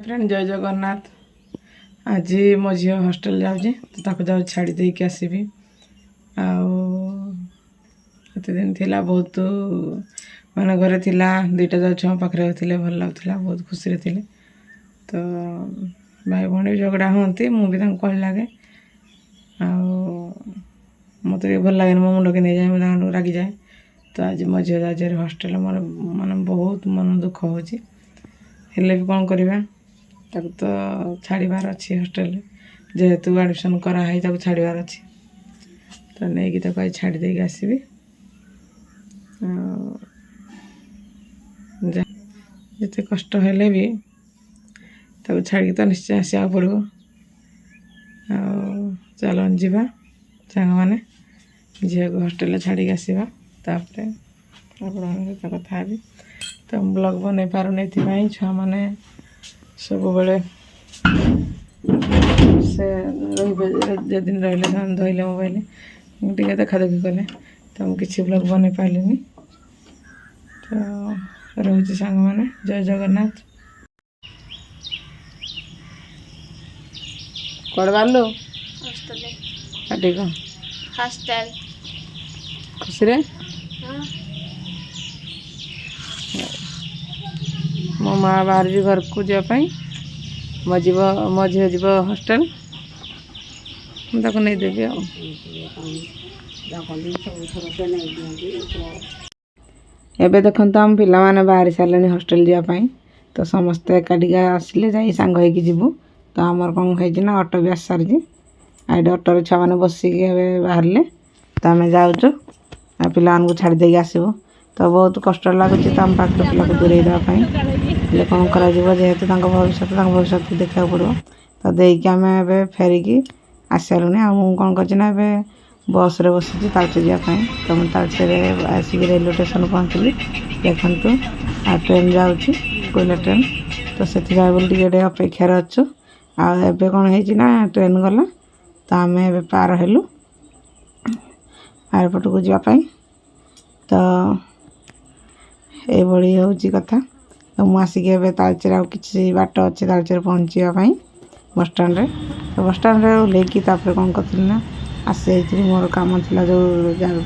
Friend जय जगन्नाथ। आज मो झी हॉस्टल जाऊँ तो ताको जाऊ छाड़ी देकी आसबि। आते दिन थिला बहुत माने घरे थिला दुईटा जाऊ छुआ पाखे थे भल लगुला बहुत खुशी थे। तो भाई भौणी झगड़ा हमें मुझे कह लगे मत भल लगे मो मुंड के नहीं जाए मुझे रागी जाए। तो आज मो झी आज हॉस्टल मोर माने बहुत मन दुख हो भी कौन करवा ताको तो छाड़बार अच्छी हॉस्टल जेहेतु एडमिशन कराई छाड़बार अच्छी तो नहीं तो छाड़ी देगी आसबि। जिते कष्ट हेले भी ताको छाड़ी तो निश्चय आसा पड़ो। चलन जीवा सांग मैंने झील को हॉस्टल छाड़ी आसवा तापर आप कथा भी तो ब्लॉग बन पारे छुआ मैंने सब बड़े से दिन रही धोले मोबाइल टे देखा देखी कले तो मुझे किसी ब्लॉग बन पारे। तो रोचे सांग मैंने जय जगन्नाथ। कौन बालू हॉस्टल खुशी रे मो माँ बाहर जी घर को जावाई मो झील जीव हॉस्टल नहीं देवी एबे देखो आम पिला माने बाहरी सारे हॉस्टल जावाई तो समस्ते एकाठी आसिले जा सांग होगी जीवु। तो आमर कौन है ऑटो भी आस सारी आईडे ऑटो छुआ मैंने बसिक बाहर तो आम जाऊँ पिला छाड़ी देगी आसबू। तो बहुत कष्ट लगुच तो आम पाख पिला को दूरे देवाई कौन कर जेहेतु भविष्य देखा पड़ो। तो देकी आम ए फेरिकी आस सारूँ आ कौन कर बस रे बसी तालचेर जावाई। तो मुझे तालचेर आसिक रेलवे स्टेशन पहुँचली देखु आ ट्रेन जाऊँ कोयला ट्रेन तो से बोल अपेक्षार अच्छु आबे कौन है ट्रेन गला तो आम ए पार हेलु एयरपोर्ट को जावाई। तो ये हूँ कथा तो मुझे तालचेर आ कि बाट अच्छे तालचेर पहुँचापी बस स्टाण्ड रे। तो बस स्टाण्ड रे ओह्लैकी कौन करी ना आसी मोर कम थी जो जगह